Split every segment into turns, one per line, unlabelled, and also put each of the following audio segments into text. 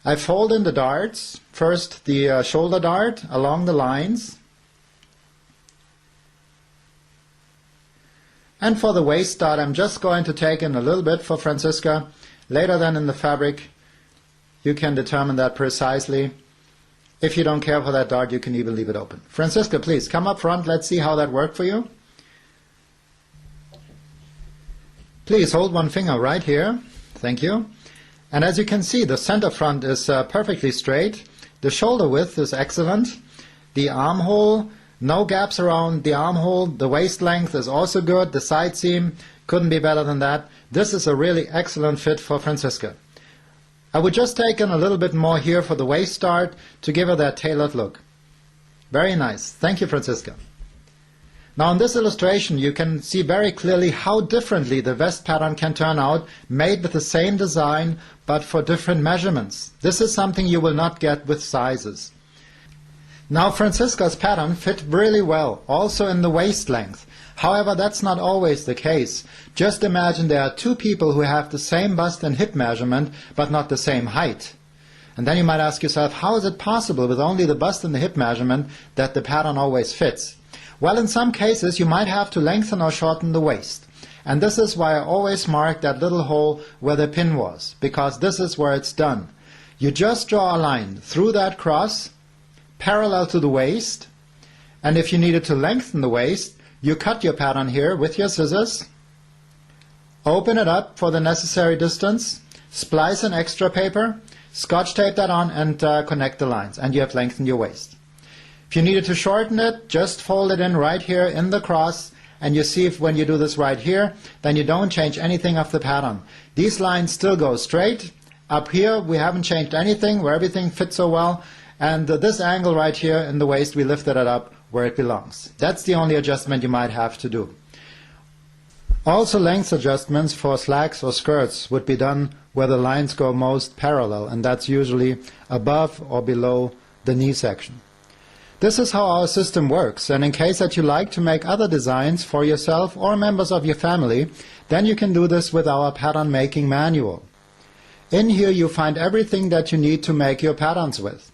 I fold in the darts, first the shoulder dart along the lines, and for the waist dart I'm just going to take in a little bit for Franziska. Later then in the fabric you can determine that precisely. If you don't care for that dart, you can even leave it open. Franziska, please come up front, let's see how that worked for you. Please hold one finger right here, thank you. And as you can see, the center front is perfectly straight. The shoulder width is excellent. The armhole, no gaps around the armhole. The waist length is also good. The side seam couldn't be better than that. This is a really excellent fit for Franziska. I would just take in a little bit more here for the waist dart to give her that tailored look. Very nice. Thank you, Franziska. Now in this illustration you can see very clearly how differently the vest pattern can turn out, made with the same design but for different measurements. This is something you will not get with sizes. Now Franziska's pattern fit really well, also in the waist length. However, that's not always the case. Just imagine there are two people who have the same bust and hip measurement but not the same height. And then you might ask yourself, how is it possible with only the bust and the hip measurement that the pattern always fits? Well, in some cases you might have to lengthen or shorten the waist. And this is why I always mark that little hole where the pin was, because this is where it's done. You just draw a line through that cross, parallel to the waist, and if you needed to lengthen the waist, you cut your pattern here with your scissors, open it up for the necessary distance, splice an extra paper, scotch tape that on, and connect the lines, and you have lengthened your waist. If you needed to shorten it, just fold it in right here in the cross, and you see if when you do this right here, then you don't change anything of the pattern. These lines still go straight. Up here we haven't changed anything, where everything fits so well, and this angle right here in the waist, we lifted it up where it belongs. That's the only adjustment you might have to do. Also, length adjustments for slacks or skirts would be done where the lines go most parallel, and that's usually above or below the knee section. This is how our system works, and in case that you like to make other designs for yourself or members of your family, then you can do this with our pattern making manual. In here you find everything that you need to make your patterns with.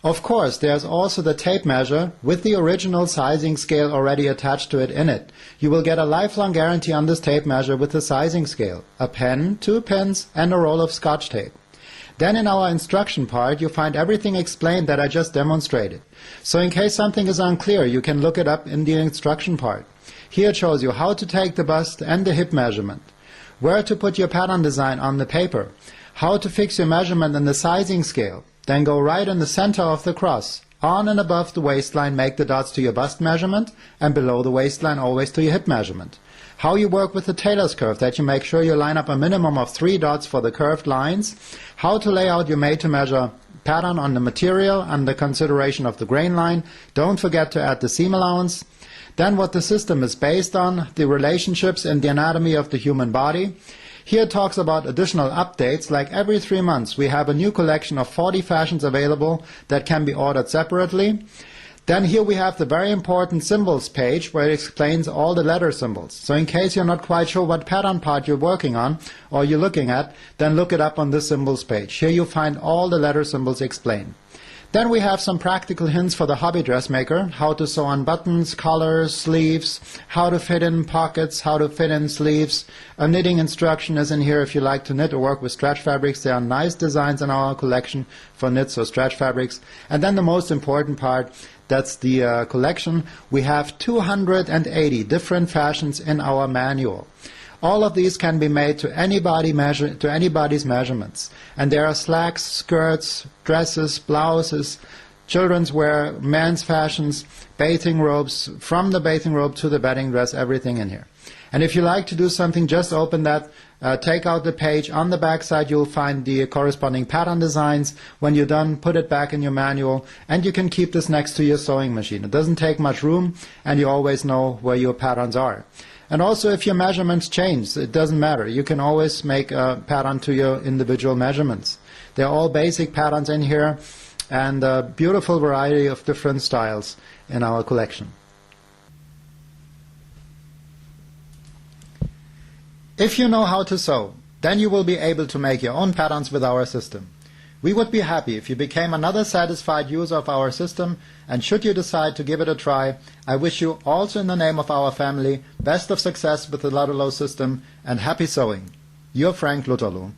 Of course, there's also the tape measure with the original sizing scale already attached to it in it. You will get a lifelong guarantee on this tape measure with the sizing scale, a pen, 2 pins, and a roll of scotch tape. Then in our instruction part you find everything explained that I just demonstrated. So in case something is unclear, you can look it up in the instruction part. Here it shows you how to take the bust and the hip measurement, where to put your pattern design on the paper, how to fix your measurement in the sizing scale, then go right in the center of the cross. On and above the waistline make the dots to your bust measurement, and below the waistline always to your hip measurement. How you work with the tailor's curve, that you make sure you line up a minimum of 3 dots for the curved lines. How to lay out your made-to-measure pattern on the material under consideration of the grain line. Don't forget to add the seam allowance. Then what the system is based on, the relationships in the anatomy of the human body. Here it talks about additional updates, like every 3 months we have a new collection of 40 fashions available that can be ordered separately. Then here we have the very important symbols page where it explains all the letter symbols. So in case you're not quite sure what pattern part you're working on or you're looking at, then look it up on this symbols page. Here you'll find all the letter symbols explained. Then we have some practical hints for the hobby dressmaker, how to sew on buttons, collars, sleeves, how to fit in pockets, how to fit in sleeves. A knitting instruction is in here if you like to knit or work with stretch fabrics. There are nice designs in our collection for knits or stretch fabrics. And then the most important part, that's the collection. We have 280 different fashions in our manual. All of these can be made to anybody's measurements. And there are slacks, skirts, dresses, blouses, children's wear, men's fashions, bathing robes, from the bathing robe to the wedding dress, everything in here. And if you like to do something, just open that, take out the page. On the back side you'll find the corresponding pattern designs. When you're done, put it back in your manual, and you can keep this next to your sewing machine. It doesn't take much room, and you always know where your patterns are. And also if your measurements change, it doesn't matter. You can always make a pattern to your individual measurements. They're all basic patterns in here, and a beautiful variety of different styles in our collection. If you know how to sew, then you will be able to make your own patterns with our system. We would be happy if you became another satisfied user of our system, and should you decide to give it a try, I wish you, also in the name of our family, best of success with the Lutterloh system and happy sewing. Your Frank Lutterloh.